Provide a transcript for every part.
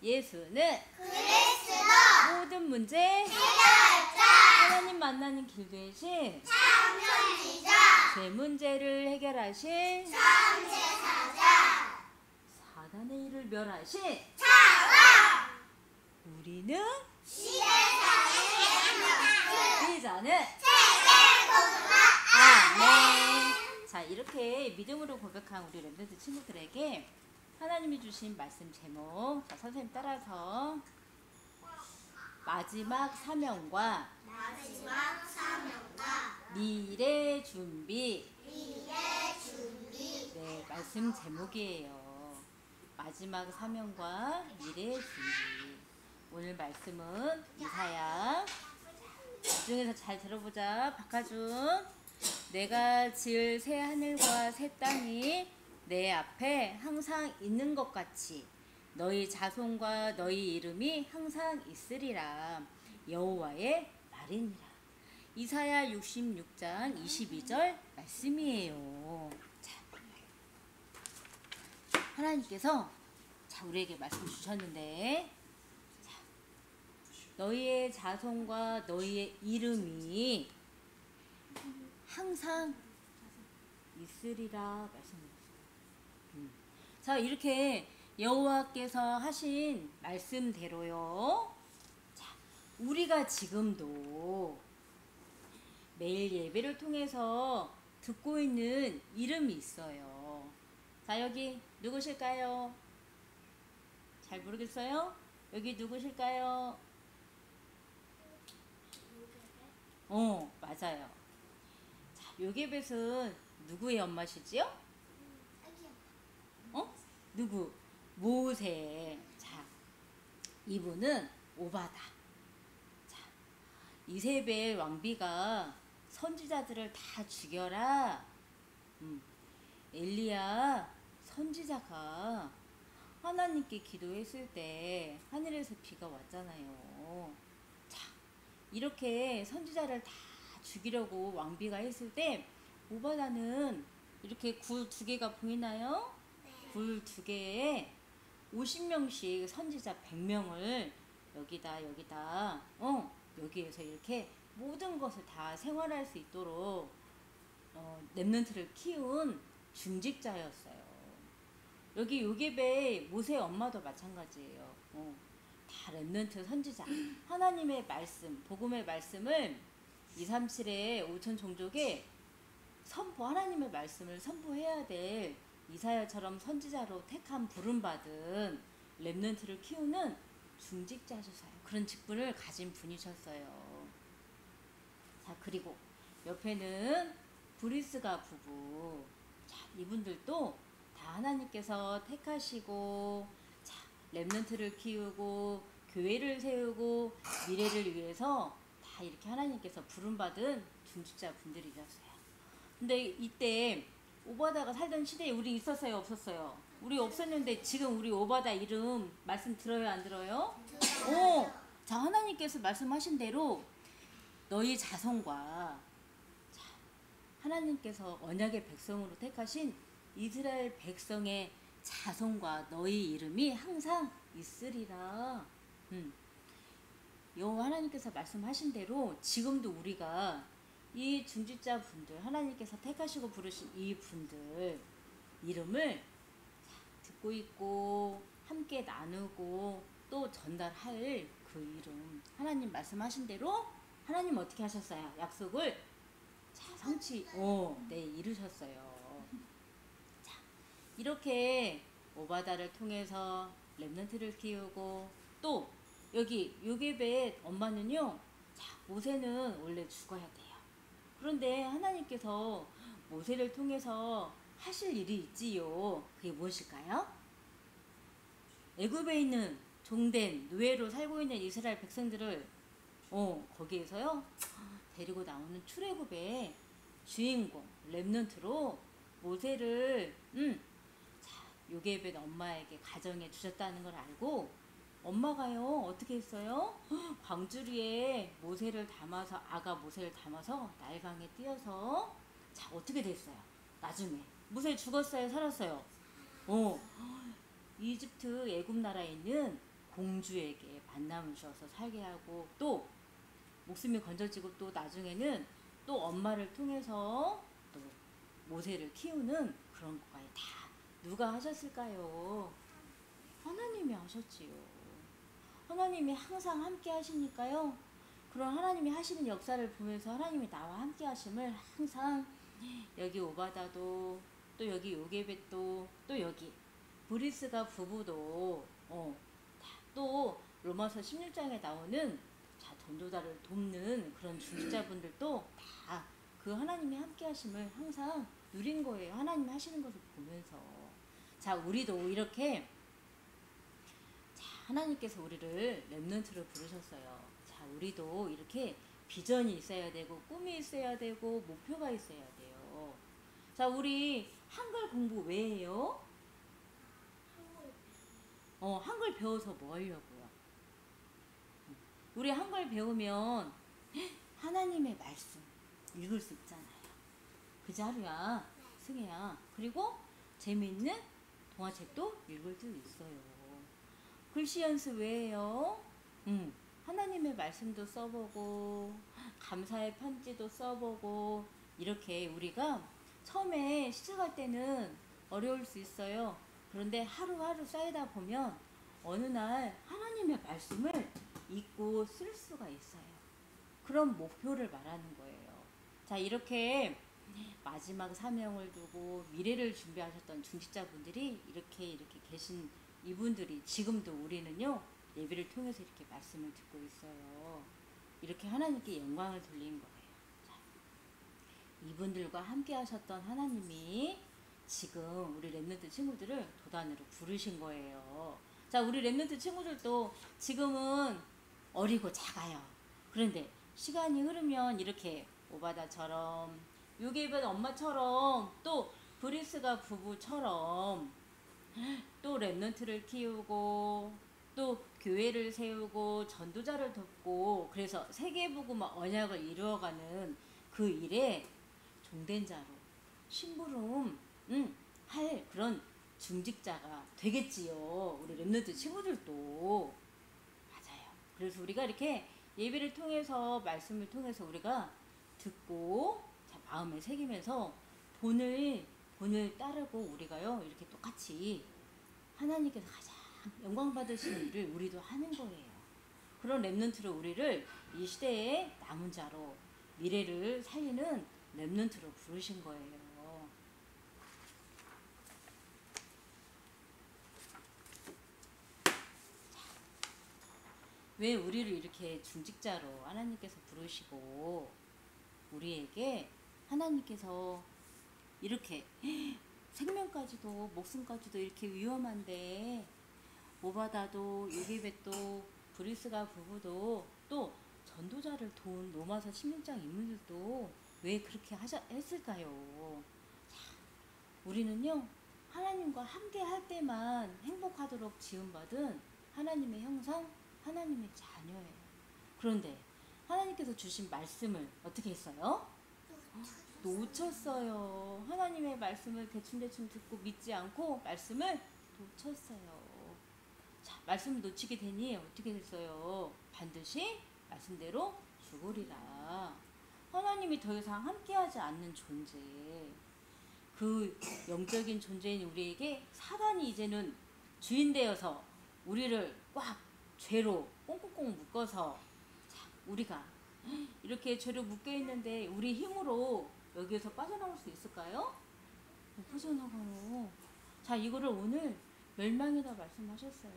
예수는 그리스도 모든 문제 해결자 하나님 만나는 길 대신 참선지자 제 문제를 해결하신 참제사자 사단의 일을 멸하신 차와 우리는 시대상의 제자는 세계복음화 아멘. 자, 이렇게 믿음으로 고백한 우리 렘넌트 친구들에게 하나님이 주신 말씀 제목, 자, 선생님 따라서 마지막 사명과 마지막 사명과 미래 준비. 미래 준비 네, 말씀 제목이에요. 마지막 사명과 미래 준비. 오늘 말씀은 이사야. 집중해서 잘 들어보자. 박하준. 내가 지을 새 하늘과 새 땅이 내 앞에 항상 있는 것 같이 너희 자손과 너희 이름이 항상 있으리라. 여호와의 말이니라. 이사야 66장 22절 말씀이에요. 자, 하나님께서 우리에게 말씀 주셨는데, 자, 너희의 자손과 너희의 이름이 항상 있으리라 말씀하셨어요. 자, 이렇게 여호와께서 하신 말씀대로요. 자, 우리가 지금도 매일 예배를 통해서 듣고 있는 이름이 있어요. 자, 여기 누구실까요? 잘 모르겠어요? 여기 누구실까요? 맞아요. 자, 요게벳은 누구의 엄마시지요? 누구? 모세. 자, 이분은 오바다. 자, 이세벨 왕비가 선지자들을 다 죽여라. 엘리야 선지자가 하나님께 기도했을 때 하늘에서 비가 왔잖아요. 자, 이렇게 선지자를 다 죽이려고 왕비가 했을 때 오바다는 이렇게 굴 2개가 보이나요? 굴 2개에 50명씩 선지자 100명을 여기다 여기에서 이렇게 모든 것을 다 생활할 수 있도록 렘넌트를 키운 중직자였어요. 여기 요게벳 모세 엄마도 마찬가지예요. 다 렘넌트 선지자. 하나님의 말씀, 복음의 말씀을 237의 5천 종족에 하나님의 말씀을 선포해야 될 이사야처럼 선지자로 택함 부름받은 렘넌트를 키우는 중직자셨어요. 그런 직분을 가진 분이셨어요. 자, 그리고 옆에는 브리스가 부부. 자, 이분들도 다 하나님께서 택하시고, 자, 렘넌트를 키우고 교회를 세우고 미래를 위해서 다 이렇게 하나님께서 부름받은 중직자 분들이셨어요. 근데 이때 오바다가 살던 시대에 우리 있었어요, 없었어요? 우리 없었는데 지금 우리 오바다 이름 말씀 들어요, 안 들어요? 자, 하나님께서 말씀하신 대로 너희 자손과, 자, 하나님께서 언약의 백성으로 택하신 이스라엘 백성의 자손과 너희 이름이 항상 있으리라. 여호와 하나님께서 말씀하신 대로 지금도 우리가 이 중직자 분들, 하나님께서 택하시고 부르신 이 분들 이름을 듣고 있고 함께 나누고 또 전달할 그 이름, 하나님 말씀하신 대로 하나님 어떻게 하셨어요? 약속을 성취 이루셨어요. 자, 이렇게 오바다를 통해서 렘넌트를 키우고, 또 여기 요게벳 엄마는요, 자, 모세는 원래 죽어야 돼요. 그런데 하나님께서 모세를 통해서 하실 일이 있지요. 그게 무엇일까요? 애굽에 있는 종된 노예로 살고 있는 이스라엘 백성들을 거기에서요 데리고 나오는 출애굽의 주인공 렘넌트로 모세를 자, 요게벳 엄마에게 가정해 주셨다는 걸 알고 엄마가요 어떻게 했어요? 광주리에 모세를 담아서, 아가 모세를 담아서 나일강에 띄어서, 자, 어떻게 됐어요? 나중에 모세 죽었어요, 살았어요? 이집트 애굽 나라에 있는 공주에게 만남을 주어서 살게 하고 또 목숨이 건져지고 또 나중에는 또 엄마를 통해서 또 모세를 키우는 그런 것까지 다 누가 하셨을까요? 하나님이 하셨지요. 하나님이 항상 함께 하시니까요. 그런 하나님이 하시는 역사를 보면서 하나님이 나와 함께 하심을 항상 여기 오바다도 또 여기 요게벳도 또 여기 브리스가 부부도 또 로마서 16장에 나오는 전도자를 돕는 그런 중직자분들도 다 그 하나님이 함께 하심을 항상 누린 거예요. 하나님이 하시는 것을 보면서. 자, 우리도 이렇게 하나님께서 우리를 렘넌트로 부르셨어요. 자, 우리도 이렇게 비전이 있어야 되고 꿈이 있어야 되고 목표가 있어야 돼요. 자, 우리 한글 공부 왜 해요? 한글 배워서 뭐 하려고요? 우리 한글 배우면 하나님의 말씀 읽을 수 있잖아요. 그지 하루야, 승혜야. 그리고 재미있는 동화책도 읽을 수 있어요. 글씨 연습 왜 해요? 하나님의 말씀도 써보고 감사의 편지도 써보고 이렇게 우리가 처음에 시작할 때는 어려울 수 있어요. 그런데 하루하루 쌓이다 보면 어느 날 하나님의 말씀을 읽고 쓸 수가 있어요. 그런 목표를 말하는 거예요. 자, 이렇게 마지막 사명을 두고 미래를 준비하셨던 중직자분들이 이렇게 계신 이분들이 지금도 우리는요 예배를 통해서 이렇게 말씀을 듣고 있어요. 이렇게 하나님께 영광을 돌린 거예요. 자, 이분들과 함께 하셨던 하나님이 지금 우리 렘넌트 친구들을 도단으로 부르신 거예요. 자, 우리 렘넌트 친구들도 지금은 어리고 작아요. 그런데 시간이 흐르면 이렇게 오바다처럼 요게벳 엄마처럼 또 브리스가 부부처럼 또 렘넌트를 키우고 또 교회를 세우고 전도자를 돕고 그래서 세계복음화 언약을 이루어가는 그 일에 종된 자로 심부름 할 그런 중직자가 되겠지요. 우리 렘넌트 친구들도 맞아요. 그래서 우리가 이렇게 예배를 통해서 말씀을 통해서 우리가 듣고 마음에 새기면서 본을 따르고 우리가요 이렇게 똑같이 하나님께서 가장 영광 받으신 일을 우리도 하는 거예요. 그런 렘넌트로 우리를 이 시대의 남은 자로 미래를 살리는 렘넌트로 부르신 거예요. 왜 우리를 이렇게 중직자로 하나님께서 부르시고 우리에게 하나님께서 이렇게 생명까지도 목숨까지도 이렇게 위험한데 오바다도 요게벳도 브리스가 부부도 또 전도자를 도운 로마서 16장 인물들도 왜 그렇게 했을까요? 자, 우리는요 하나님과 함께 할 때만 행복하도록 지음받은 하나님의 형상, 하나님의 자녀예요. 그런데 하나님께서 주신 말씀을 어떻게 했어요? 놓쳤어요. 하나님의 말씀을 대충대충 듣고 믿지 않고 말씀을 놓쳤어요. 자, 말씀을 놓치게 되니 어떻게 됐어요? 반드시 말씀대로 죽으리라. 하나님이 더 이상 함께하지 않는 존재. 그 영적인 존재인 우리에게 사단이 이제는 주인 되어서 우리를 꽉 죄로 꽁꽁꽁 묶어서 우리가 이렇게 죄로 묶여 있는데 우리 힘으로 여기에서 빠져나올 수 있을까요? 못 빠져나가요. 자, 이거를 오늘 멸망이다 말씀하셨어요.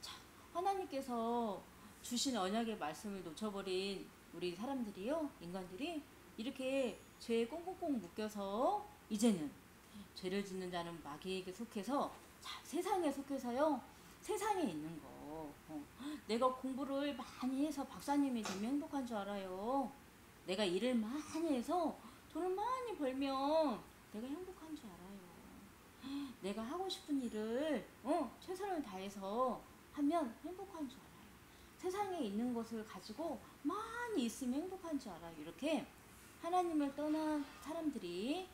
자, 하나님께서 주신 언약의 말씀을 놓쳐버린 우리 사람들이요, 인간들이 이렇게 죄에 꽁꽁꽁 묶여서 이제는 죄를 짓는 자는 마귀에게 속해서 자, 세상에 속해서요, 세상에 있는 거. 내가 공부를 많이 해서 박사님이 되면 행복한 줄 알아요. 내가 일을 많이 해서 돈을 많이 벌면 내가 행복한 줄 알아요. 내가 하고 싶은 일을 최선을 다해서 하면 행복한 줄 알아요. 세상에 있는 것을 가지고 많이 있으면 행복한 줄 알아요. 이렇게 하나님을 떠난 사람들이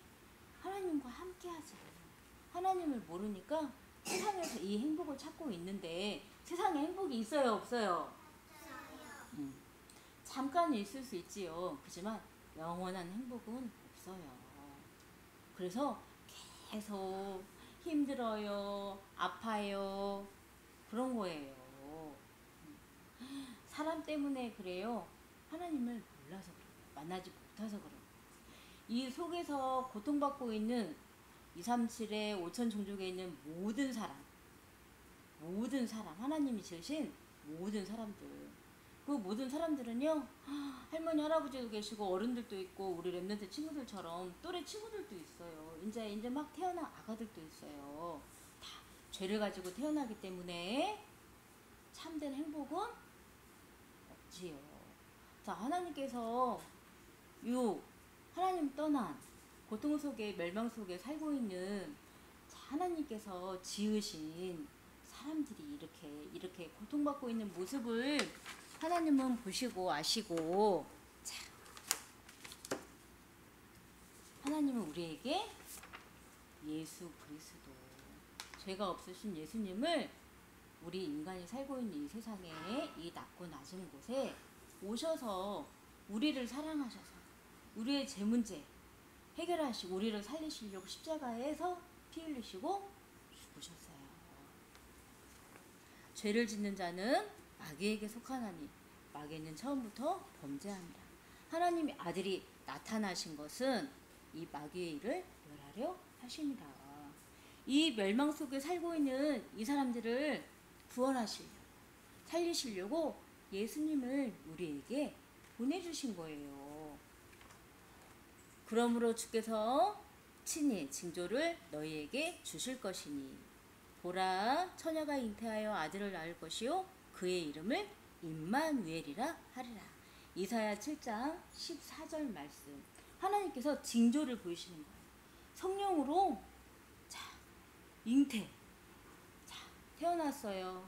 하나님과 함께 하지 않아요. 하나님을 모르니까 세상에서 이 행복을 찾고 있는데 세상에 행복이 있어요, 없어요? 음, 잠깐 있을 수 있지요. 그렇지만 영원한 행복은 없어요. 그래서 계속 힘들어요, 아파요, 그런 거예요. 사람 때문에 그래요. 하나님을 몰라서 그래요. 만나지 못해서 그래요. 이 속에서 고통받고 있는 237의 5천 종족에 있는 모든 사람, 하나님이 지으신 모든 사람들, 그 모든 사람들은요, 할머니 할아버지도 계시고 어른들도 있고 우리 랩런트 친구들처럼 또래 친구들도 있어요. 이제 막 태어난 아가들도 있어요. 다 죄를 가지고 태어나기 때문에 참된 행복은 없지요. 자, 하나님께서 요 하나님 떠난 고통 속에 멸망 속에 살고 있는 하나님께서 지으신 사람들이 이렇게 고통받고 있는 모습을 하나님은 보시고 아시고, 자, 하나님은 우리에게 예수 그리스도, 죄가 없으신 예수님을 우리 인간이 살고 있는 이 세상에, 이 낮고 낮은 곳에 오셔서 우리를 사랑하셔서 우리의 죄 문제 해결하시고 우리를 살리시려고 십자가에서 피 흘리시고 죽으셨어요. 죄를 짓는 자는 마귀에게 속하나니 마귀는 처음부터 범죄합니다. 하나님의 아들이 나타나신 것은 이 마귀의 일을 멸하려 하십니다. 이 멸망 속에 살고 있는 이 사람들을 구원하시려고, 살리시려고 예수님을 우리에게 보내주신 거예요. 그러므로 주께서 친히 징조를 너희에게 주실 것이니 보라, 처녀가 잉태하여 아들을 낳을 것이요 그의 이름을 임마누엘이라 하리라. 이사야 7장 14절 말씀. 하나님께서 징조를 보이시는 거예요. 성령으로, 자, 잉태, 자, 태어났어요.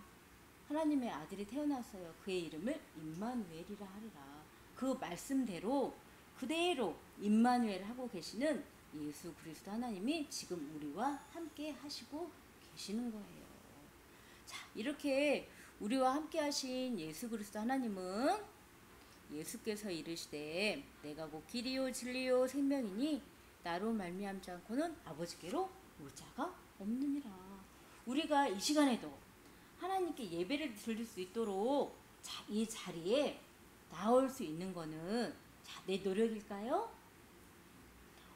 하나님의 아들이 태어났어요. 그의 이름을 임마누엘이라 하리라. 그 말씀대로 그대로 임마누엘 하고 계시는 예수 그리스도 하나님이 지금 우리와 함께 하시고 계시는 거예요. 자, 이렇게 우리와 함께 하신 예수 그리스도 하나님은 예수께서 이르시되 내가 곧 길이요 진리요 생명이니 나로 말미암지 않고는 아버지께로 올 자가 없느니라. 우리가 이 시간에도 하나님께 예배를 드릴 수 있도록, 자, 이 자리에 나올 수 있는 거는, 자, 내 노력일까요?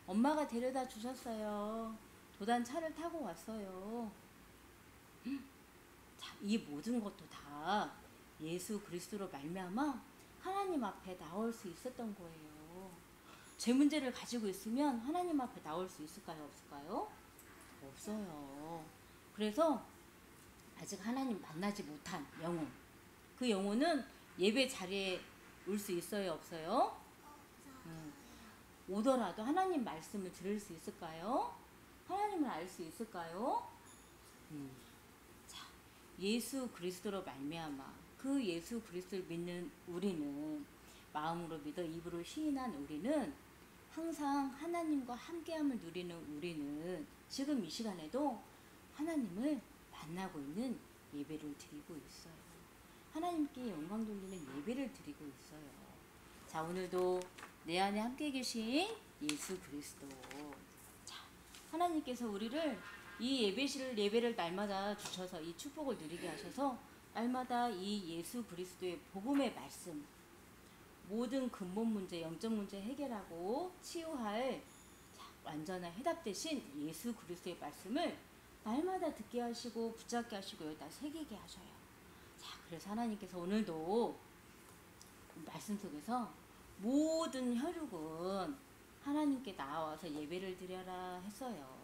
엄마가 데려다 주셨어요. 도단 차를 타고 왔어요. 자, 이 모든 것도 다 예수 그리스도로 말미암아 하나님 앞에 나올 수 있었던 거예요. 죄 문제를 가지고 있으면 하나님 앞에 나올 수 있을까요? 없을까요? 없어요. 그래서 아직 하나님 만나지 못한 영혼, 그 영혼은 예배 자리에 올 수 있어요? 없어요? 오더라도 하나님 말씀을 들을 수 있을까요? 하나님을 알 수 있을까요? 자, 예수 그리스도로 말미암아 그 예수 그리스도를 믿는 우리는, 마음으로 믿어 입으로 시인한 우리는 항상 하나님과 함께함을 누리는 우리는 지금 이 시간에도 하나님을 만나고 있는 예배를 드리고 있어요. 하나님께 영광 돌리는 예배를 드리고 있어요. 자, 오늘도 내 안에 함께 계신 예수 그리스도, 자, 하나님께서 우리를 이 예배를 날마다 주셔서 이 축복을 누리게 하셔서 날마다 이 예수 그리스도의 복음의 말씀, 모든 근본 문제, 영적 문제 해결하고 치유할, 자, 완전한 해답 대신 예수 그리스도의 말씀을 날마다 듣게 하시고 붙잡게 하시고 여기다 새기게 하셔요. 자, 그래서 하나님께서 오늘도 말씀 속에서 모든 혈육은 하나님께 나와서 예배를 드려라 했어요.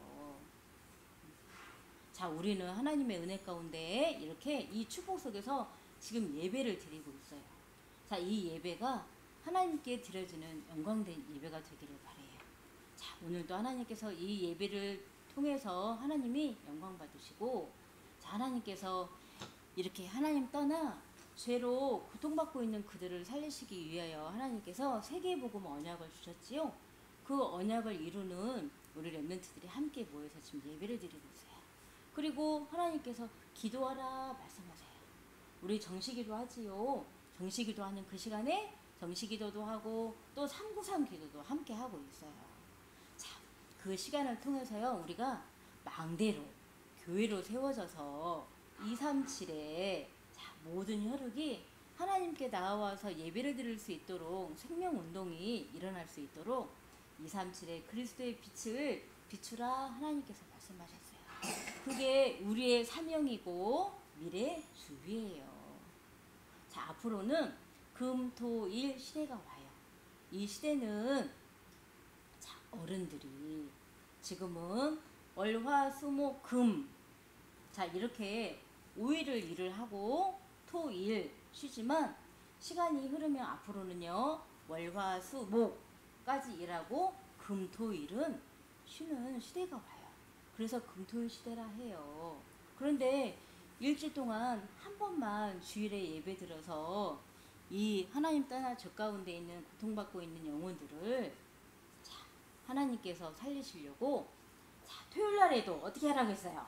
자, 우리는 하나님의 은혜 가운데 이렇게 이 축복 속에서 지금 예배를 드리고 있어요. 자, 이 예배가 하나님께 드려지는 영광된 예배가 되기를 바라요. 자, 오늘도 하나님께서 이 예배를 통해서 하나님이 영광 받으시고, 자, 하나님께서 이렇게 하나님 떠나 죄로 고통받고 있는 그들을 살리시기 위하여 하나님께서 세계복음 언약을 주셨지요. 그 언약을 이루는 우리 렘넌트들이 함께 모여서 지금 예배를 드리고 있어요. 그리고 하나님께서 기도하라 말씀하세요. 우리 정시기도 하지요. 정시기도 하는 그 시간에 정시기도도 하고 또 393 기도도 함께 하고 있어요. 자, 그 시간을 통해서요. 우리가 망대로 교회로 세워져서 237에 모든 혈육이 하나님께 나와서 예배를 드릴 수 있도록 생명운동이 일어날 수 있도록 237에 그리스도의 빛을 비추라 하나님께서 말씀하셨어요. 그게 우리의 사명이고 미래 주비예요. 자, 앞으로는 금, 토, 일 시대가 와요. 이 시대는 자, 어른들이 지금은 월, 화, 수, 목, 금 자, 이렇게 5일을 일을 하고 토, 일 쉬지만 시간이 흐르면 앞으로는요. 월, 화, 수, 목까지 일하고 금, 토, 일은 쉬는 시대가 와요. 그래서 금, 토, 일 시대라 해요. 그런데 일주일 동안 한 번만 주일에 예배 드려서 이 하나님 떠나 저 가운데 있는 고통받고 있는 영혼들을 자, 하나님께서 살리시려고 자, 토요일 날에도 어떻게 하라고 했어요?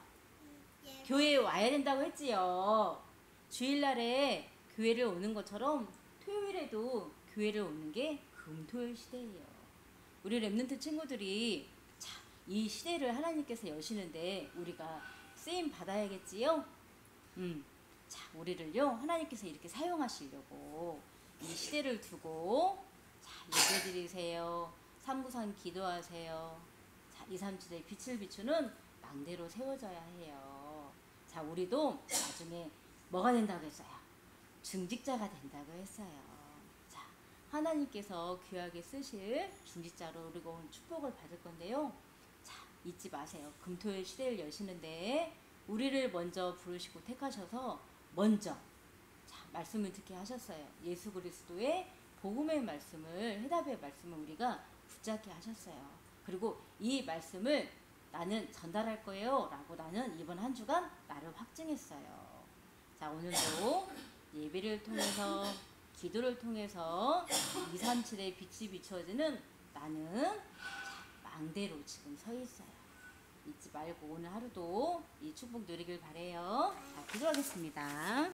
교회에 와야 된다고 했지요. 주일날에 교회를 오는 것처럼 토요일에도 교회를 오는 게 금토일 시대예요. 우리 랩런트 친구들이 자, 이 시대를 하나님께서 여시는데 우리가 쓰임 받아야겠지요. 자, 우리를요 하나님께서 이렇게 사용하시려고 이 시대를 두고 자, 예배 드리세요. 393 기도하세요. 자, 237의 빛을 비추는 망대로 세워져야 해요. 자, 우리도 나중에 뭐가 된다고 했어요? 중직자가 된다고 했어요. 자, 하나님께서 귀하게 쓰실 중직자로 우리가 오늘 축복을 받을 건데요. 자, 잊지 마세요. 금토일 시대를 여시는데 우리를 먼저 부르시고 택하셔서 먼저 자, 말씀을 듣게 하셨어요. 예수 그리스도의 복음의 말씀을 해답의 말씀을 우리가 붙잡게 하셨어요. 그리고 이 말씀을 나는 전달할 거예요 라고 나는 이번 한 주간 나를 확증했어요. 자, 오늘도 예배를 통해서 기도를 통해서 237의 빛이 비춰지는 나는 망대로 지금 서 있어요. 잊지 말고 오늘 하루도 이 축복 누리길 바래요. 자, 기도하겠습니다.